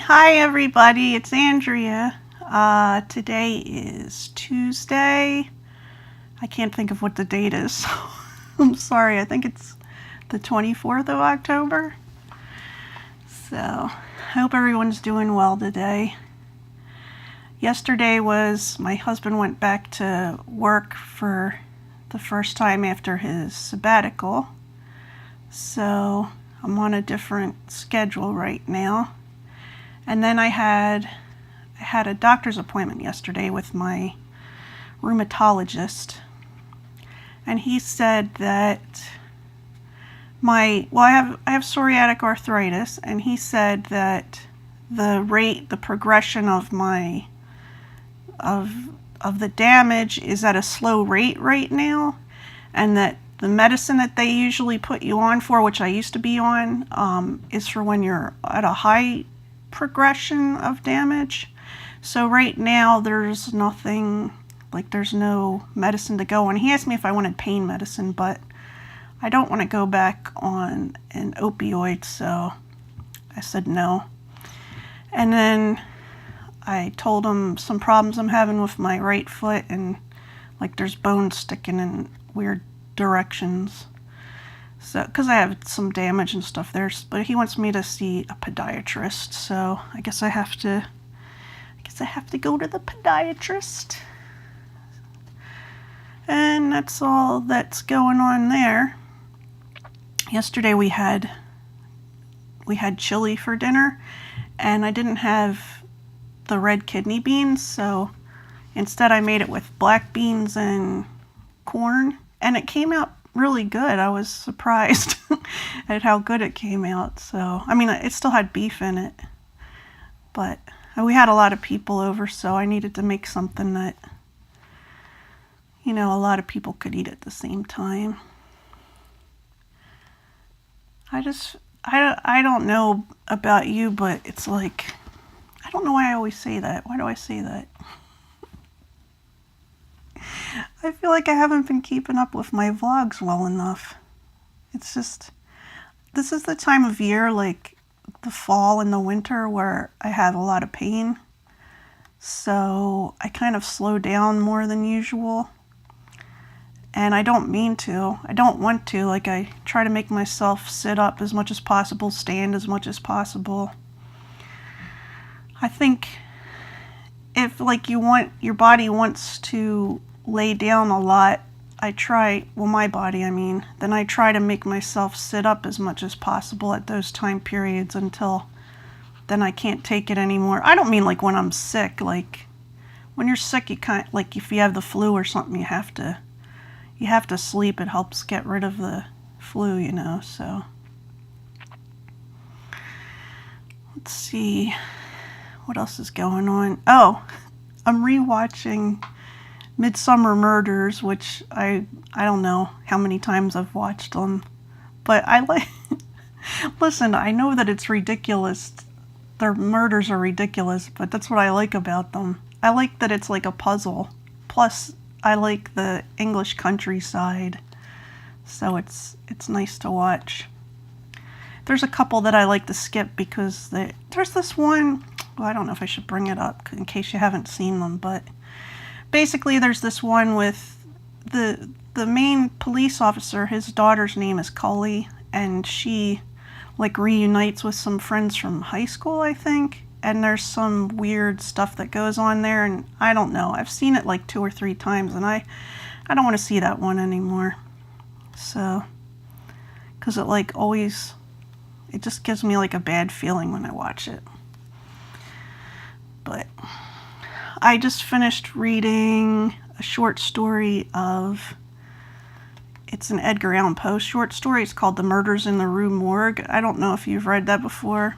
Hi everybody, it's Andrea. Today is Tuesday. I can't think of what the date is. I'm sorry, I think it's the 24th of October. So, I hope everyone's doing well today. Yesterday my husband went back to work for the first time after his sabbatical. So, I'm on a different schedule right now. And then I had a doctor's appointment yesterday with my rheumatologist. And he said that I have psoriatic arthritis, and he said that the progression of the damage is at a slow rate right now, and that the medicine that they usually put you on for, which I used to be on, is for when you're at a high progression of damage. So right now there's nothing, there's no medicine to go on. He asked me if I wanted pain medicine, but I don't want to go back on an opioid, so I said no. And then I told him some problems I'm having with my right foot, and there's bones sticking in weird directions. So, because I have some damage and stuff there, but he wants me to see a podiatrist, so I guess I have to go to the podiatrist. And that's all that's going on there. Yesterday we had chili for dinner, and I didn't have the red kidney beans, so instead I made it with black beans and corn, and it came out really good. I was surprised at how good it came out. So, I mean, it still had beef in it, but we had a lot of people over, so I needed to make something that, a lot of people could eat at the same time. I don't know about you, but it's I don't know why I always say that. Why do I say that? I feel like I haven't been keeping up with my vlogs well enough. It's just, this is the time of year, the fall and the winter, where I have a lot of pain. So I kind of slow down more than usual. And I don't mean to. I don't want to. I try to make myself sit up as much as possible, stand as much as possible. I think if your body wants to lay down a lot, my body, then I try to make myself sit up as much as possible at those time periods until then I can't take it anymore. I don't mean when I'm sick. When you're sick, you if you have the flu or something, you have to sleep. It helps get rid of the flu, so. Let's see, what else is going on? Oh, I'm rewatching Midsummer Murders, which I don't know how many times I've watched them, but listen, I know that it's ridiculous. Their murders are ridiculous, but that's what I like about them. I like that it's like a puzzle. Plus, I like the English countryside, so it's nice to watch. There's a couple that I like to skip because there's this one, well, I don't know if I should bring it up in case you haven't seen them, but basically there's this one with the main police officer. His daughter's name is Cully, and she reunites with some friends from high school, I think, and there's some weird stuff that goes on there, and I don't know. I've seen it 2 or 3 times, and I don't want to see that one anymore. So, because it just gives me a bad feeling when I watch it. But I just finished reading a short story it's an Edgar Allan Poe short story. It's called The Murders in the Rue Morgue. I don't know if you've read that before,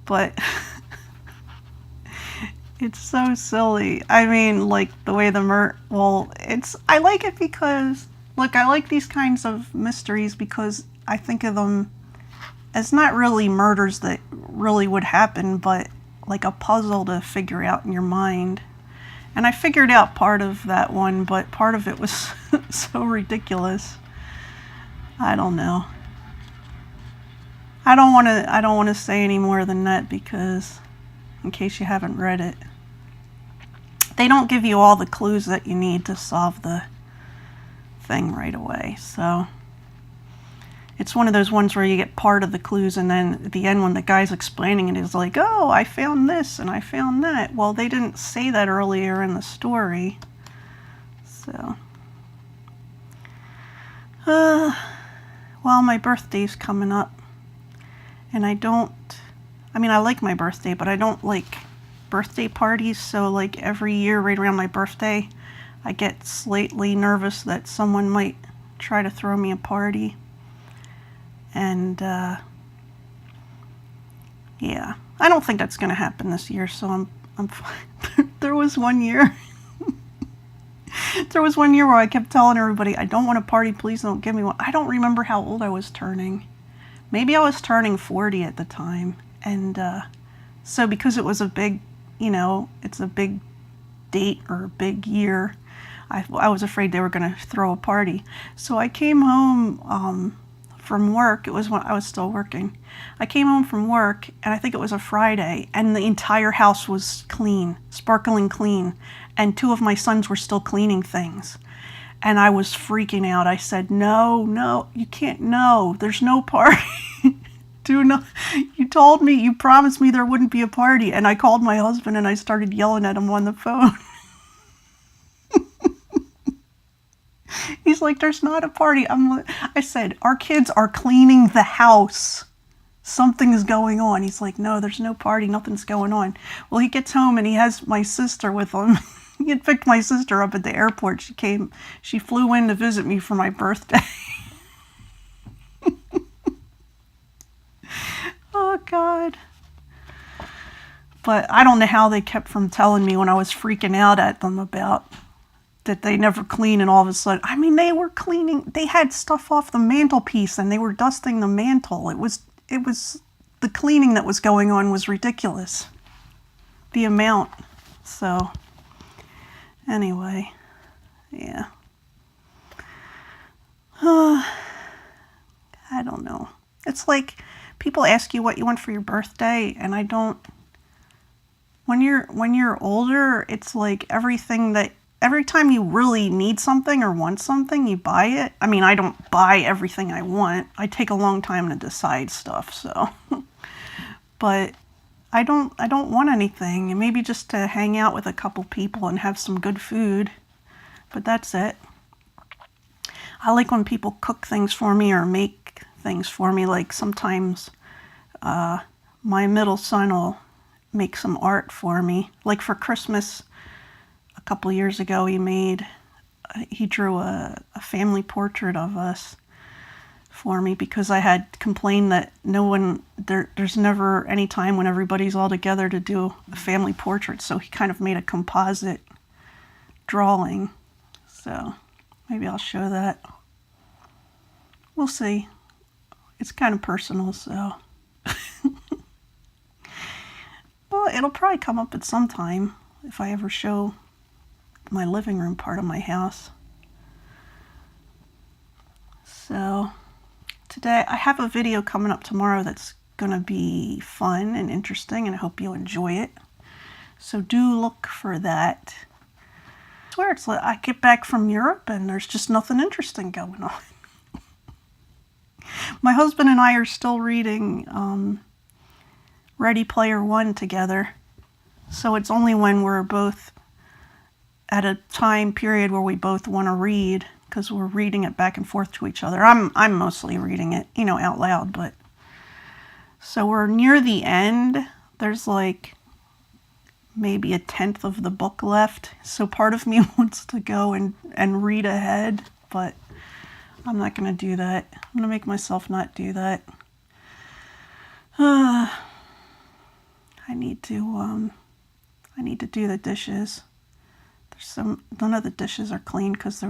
but it's so silly. The way I like it because, I like these kinds of mysteries because I think of them as not really murders that really would happen, but a puzzle to figure out in your mind. And I figured out part of that one, but part of it was so ridiculous. I don't know. I don't want to say any more than that, because in case you haven't read it, they don't give you all the clues that you need to solve the thing right away. So it's one of those ones where you get part of the clues, and then at the end when the guy's explaining it, he's like, oh, I found this and I found that. Well, they didn't say that earlier in the story. So, well, my birthday's coming up, and I like my birthday, but I don't like birthday parties. So like every year right around my birthday, I get slightly nervous that someone might try to throw me a party. And yeah, I don't think that's going to happen this year, so I'm fine. There was one year where I kept telling everybody, I don't want a party, please don't give me one. I don't remember how old I was turning. Maybe I was turning 40 at the time. And so because it was a big, it's a big date or a big year, I was afraid they were going to throw a party. So I came home from work. It was when I was still working. I came home from work, and I think it was a Friday, and the entire house was clean, sparkling clean, and 2 of my sons were still cleaning things. And I was freaking out. I said, no, you can't, no, there's no party. You promised me there wouldn't be a party. And I called my husband and I started yelling at him on the phone. He's like, there's not a party. I said, our kids are cleaning the house. Something's going on. He's like, no, there's no party. Nothing's going on. Well, he gets home and he has my sister with him. He had picked my sister up at the airport. She flew in to visit me for my birthday. Oh, God. But I don't know how they kept from telling me when I was freaking out at them about that they never clean, and all of a sudden, they were cleaning. They had stuff off the mantelpiece and they were dusting the mantle. It was the cleaning that was going on was ridiculous. The amount. So anyway, yeah. I don't know. It's like people ask you what you want for your birthday, and I don't. When you're older, it's like every time you really need something or want something, you buy it. I don't buy everything I want. I take a long time to decide stuff, so. But I don't want anything. And maybe just to hang out with a couple people and have some good food. But that's it. I like when people cook things for me or make things for me. Like sometimes my middle son will make some art for me. Like for Christmas, a couple years ago, he drew a family portrait of us for me, because I had complained that there's never any time when everybody's all together to do a family portrait. So he kind of made a composite drawing. So maybe I'll show that. We'll see. It's kind of personal, so. Well, it'll probably come up at some time if I ever show my living room part of my house. So today I have a video coming up tomorrow that's going to be fun and interesting, and I hope you enjoy it. So do look for that. I swear, it's like I get back from Europe and there's just nothing interesting going on. My husband and I are still reading Ready Player One together. So it's only when we're both at a time period where we both want to read, because we're reading it back and forth to each other. I'm mostly reading it, out loud, but so we're near the end. There's like maybe 1/10 of the book left. So part of me wants to go and read ahead, but I'm not going to do that. I'm going to make myself not do that. I need to do the dishes. None of the dishes are clean because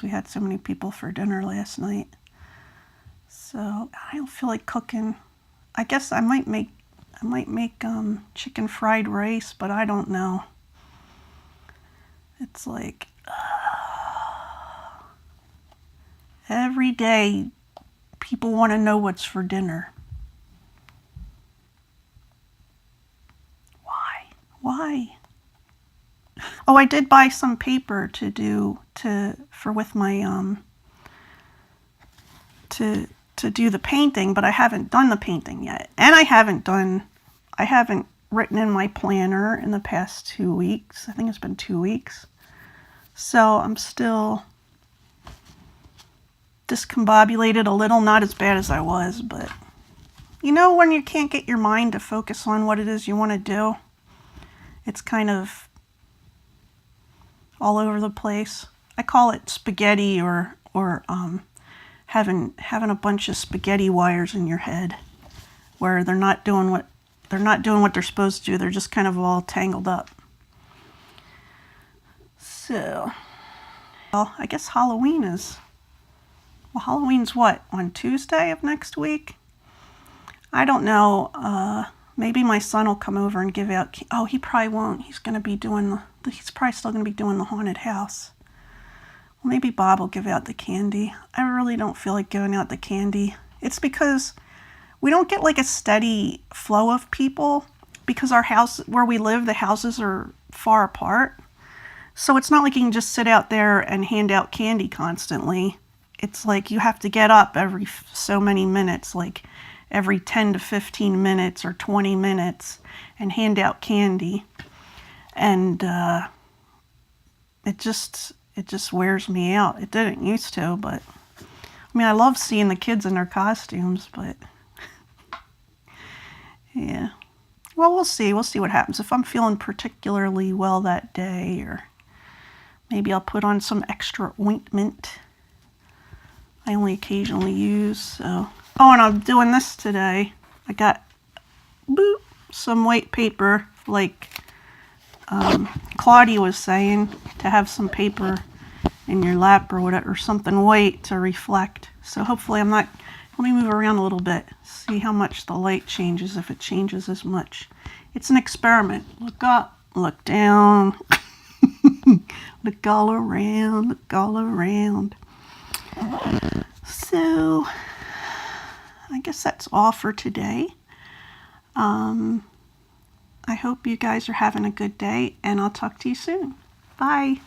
we had so many people for dinner last night. So I don't feel like cooking. I guess I might make chicken fried rice, but I don't know. It's like every day people want to know what's for dinner. buy? Oh, I did buy some paper to do with my to do the painting, but I haven't done the painting yet. And I haven't written in my planner in the past 2 weeks. I think it's been 2 weeks. So I'm still discombobulated a little, not as bad as I was, but you know when you can't get your mind to focus on what it is you want to do? It's kind of all over the place. I call it spaghetti or having a bunch of spaghetti wires in your head where they're not doing what they're supposed to do. They're just kind of all tangled up. So, well, I guess Halloween's what, on Tuesday of next week? I don't know. Maybe my son will come over and give out. Oh, he probably won't. He's probably still going to be doing the haunted house. Well, maybe Bob will give out the candy. I really don't feel like giving out the candy. It's because we don't get like a steady flow of people because our house, where we live, the houses are far apart. So it's not like you can just sit out there and hand out candy constantly. It's like you have to get up every so many minutes, like every 10 to 15 minutes or 20 minutes and hand out candy. And it just wears me out. It didn't used to, but I mean, I love seeing the kids in their costumes, but yeah. Well, we'll see. We'll see what happens. If I'm feeling particularly well that day, or maybe I'll put on some extra ointment. I only occasionally use, so. Oh, and I'm doing this today. I got some white paper, like Claudia was saying, to have some paper in your lap or whatever, or something white to reflect. So hopefully let me move around a little bit, see how much the light changes, if it changes as much. It's an experiment. Look up, look down, look all around, look all around. So I guess that's all for today. I hope you guys are having a good day, and I'll talk to you soon. Bye.